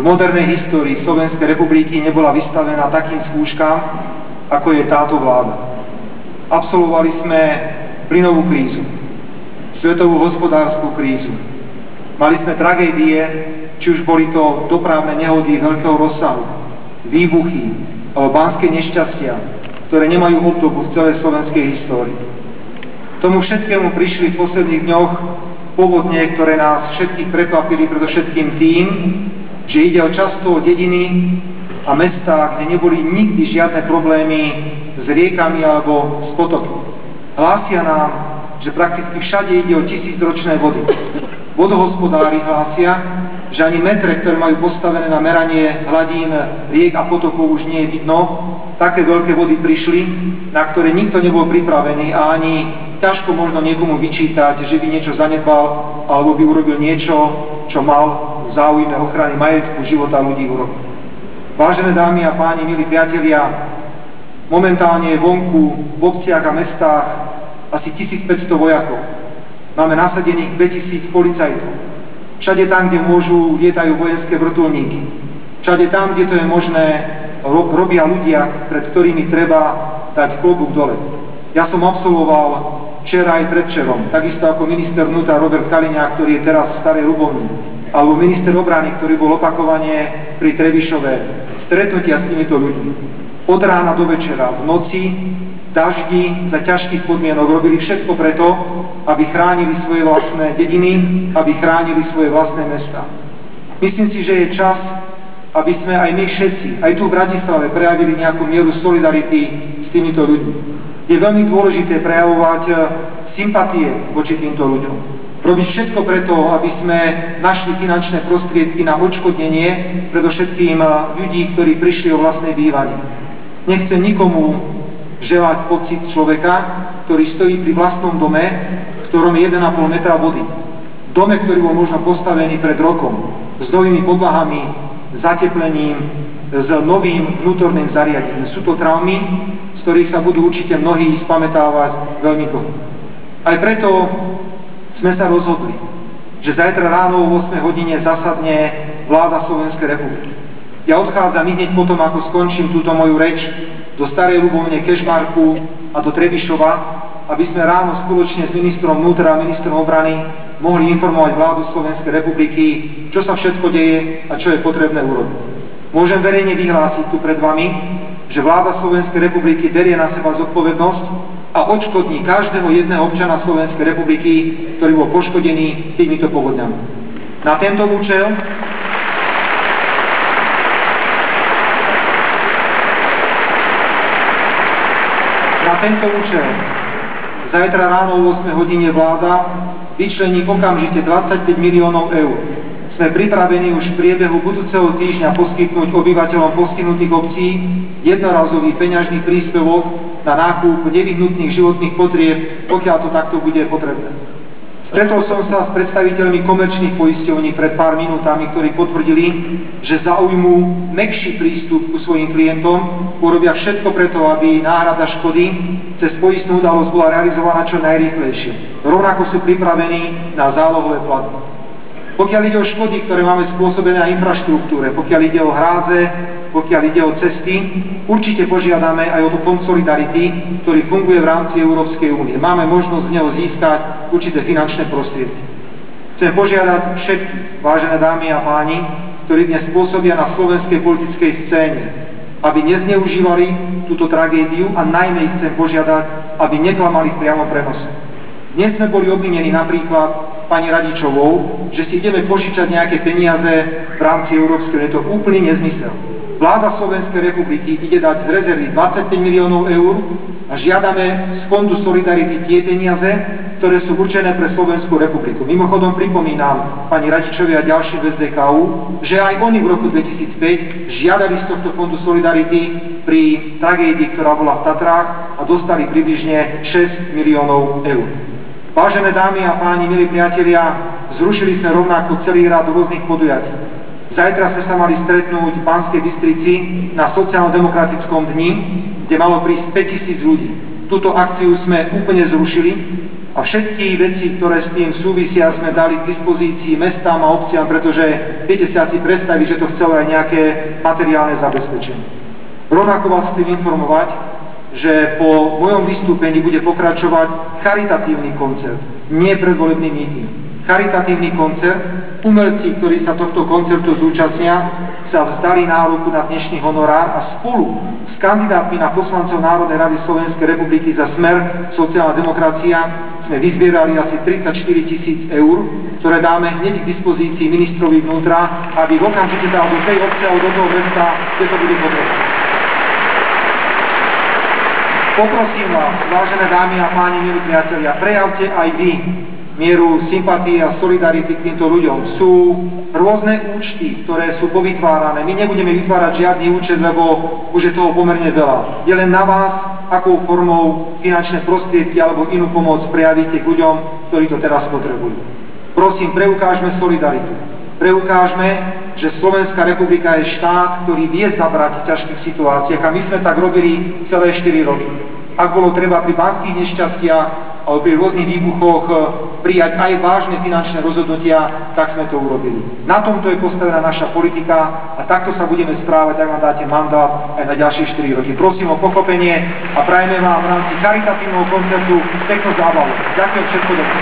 modernej histórii Slovenskej republiky nebola vystavená takým skúškam, ako je táto vláda. Absolvovali sme plynovú krízu, svetovú hospodárskú krízu. Mali sme tragédie, či už boli to dopravné nehody veľkého rozsahu, výbuchy alebo banské nešťastia, ktoré nemajú obdobu v celej slovenskej histórii. Tomu všetkému prišli v posledných dňoch povodne, ktoré nás všetkých prekvapili predovšetkým tým, že ide o často dediny a mestá, kde neboli nikdy žiadne problémy s riekami alebo s potokmi. Hlásia nám, že prakticky všade ide o tisícročné vody. Vodohospodári hlásia, že ani metre, ktoré majú postavené na meranie hladín riek a potokov, už nie je vidno. Také veľké vody prišli, na ktoré nikto nebol pripravený a ani ťažko možno niekomu vyčítať, že by niečo zanedbal alebo by urobil niečo, čo mal v záujme ochrany majetku, života ľudí urobiť. Vážené dámy a páni, milí priatelia, momentálne je vonku v obciach a mestách asi 1500 vojakov. Máme nasadených 2000 policajtov. Všade tam, kde môžu, lietajú vojenské vrtuľníky. Všade tam, kde to je možné, robia ľudia, pred ktorými treba dať klobúk dole. Ja som absolvoval včera aj predvčerom, takisto ako minister vnútra Robert Kaliňák, ktorý je teraz v Starej Ľubovni, alebo minister obrany, ktorý bol opakovane pri Trebišove, stretnutia s týmito ľuďmi. Od rána do večera, v noci, daždi, za ťažkých podmienok robili všetko preto, aby chránili svoje vlastné dediny, aby chránili svoje vlastné mestá. Myslím si, že je čas, aby sme aj my všetci, aj tu v Bratislave, prejavili nejakú mieru solidarity s týmito ľuďmi. Je veľmi dôležité prejavovať sympatie voči týmto ľuďom. Robiť všetko preto, aby sme našli finančné prostriedky na odškodnenie predovšetkým ľudí, ktorí prišli o vlastné bývanie. Nechcem nikomu želať pocit človeka, ktorý stojí pri vlastnom dome, v ktorom je 1,5 metra vody. Dome, ktorý bol možno postavený pred rokom, s novými podlahami, zateplením, s novým vnútorným zariadením. Sú to traumy, z ktorých sa budú určite mnohí spamätávať veľmi dlho. Aj preto sme sa rozhodli, že zajtra ráno o 8 hodine zasadne vláda Slovenskej republiky. Ja odchádzam hneď potom, ako skončím túto moju reč, do Starej Ľubovne, Kežmarku a do Trebišova, aby sme ráno spoločne s ministrom vnútra a ministrom obrany mohli informovať vládu Slovenskej republiky, čo sa všetko deje a čo je potrebné urobiť. Môžem verejne vyhlásiť tu pred vami, že vláda Slovenskej republiky berie na seba zodpovednosť a odškodní každého jedného občana Slovenskej republiky, ktorý bol poškodený týmito povodňami. Na tento účel zajtra ráno o 8 hodine vláda vyčlení okamžite 25 miliónov eur. Sme pripravení už v priebehu budúceho týždňa poskytnúť obyvateľom postihnutých obcí jednorazový peňažný príspevok na nákup nevyhnutných životných potrieb, pokiaľ to takto bude potrebné. Stretol som sa s predstaviteľmi komerčných poisťovní pred pár minútami, ktorí potvrdili, že zaujmú mäkší prístup ku svojim klientom, urobia všetko preto, aby náhrada škody cez poistnú udalosť bola realizovaná čo najrýchlejšie. Rovnako sú pripravení na zálohové platby. Pokiaľ ide o škody, ktoré máme spôsobené na infraštruktúre, pokiaľ ide o hráze, pokiaľ ide o cesty, určite požiadame aj o Fond Solidarity, ktorý funguje v rámci Európskej únie. Máme možnosť z neho získať určité finančné prostriedky. Chcem požiadať všetkých, vážené dámy a páni, ktorí dnes pôsobia na slovenskej politickej scéne, aby nezneužívali túto tragédiu a najmä ich chcem požiadať, aby neklamali v priamom prenose. Dnes sme boli obvinení napríklad pani Radičovou, že si ideme požičať nejaké peniaze v rámci Európskej únie. To je úplný nezmysel. Vláda Slovenskej republiky ide dať z rezervy 25 miliónov eur a žiadame z Fondu Solidarity tie peniaze, ktoré sú určené pre Slovenskú republiku. Mimochodom pripomínam pani Radičovi a ďalším v SDKU, že aj oni v roku 2005 žiadali z tohto Fondu Solidarity pri tragédii, ktorá bola v Tatrách, a dostali približne 6 miliónov eur. Vážené dámy a páni, milí priatelia, zrušili sme rovnako celý rad rôznych podujatí. Zajtra sme sa mali stretnúť v Banskej Bystrici na sociálno-demokratickom dni, kde malo prísť 5000 ľudí. Túto akciu sme úplne zrušili A všetky veci, ktoré s tým súvisia, sme dali k dispozícii mestám a obciam, pretože viete si asi predstaviť, že to chcelo aj nejaké materiálne zabezpečenie. Rovnako vás chcem informovať, že po mojom vystúpení bude pokračovať charitatívny koncert, nie predvolebný meeting. Charitatívny koncert, umelci, ktorí sa tohto koncertu zúčastnia, sa vzdali nároku na dnešný honorár a spolu s kandidátmi na poslancov Národnej rady Slovenskej republiky za Smer sociálna demokracia sme vyzbierali asi 34 000 eur, ktoré dáme hneď k dispozícii ministrovi vnútra, aby v okamžite dal do tej obce alebo do toho mesta, kde to bude potrebné. Poprosím vás, vážené dámy a páni, milí priatelia, prejavte aj vy mieru sympatie a solidarity k týmto ľuďom. Sú rôzne účty, ktoré sú povytvárané. My nebudeme vytvárať žiadny účet, lebo už je toho pomerne veľa. Je len na vás, akou formou finančné prostriedky alebo inú pomoc prejavíte k ľuďom, ktorí to teraz potrebujú. Prosím, preukážme solidaritu. Preukážme, že Slovenská republika je štát, ktorý vie zabrať v ťažkých situáciách a my sme tak robili celé 4 roky. Ak bolo treba pri banských nešťastiach alebo pri rôznych výbuchoch prijať aj vážne finančné rozhodnutia, tak sme to urobili. Na tomto je postavená naša politika a takto sa budeme správať, ak nám dáte mandát aj na ďalšie 4 roky. Prosím o pochopenie a prajeme vám v rámci charitatívneho koncertu peknú zábavu. Ďakujem, všetko dobré.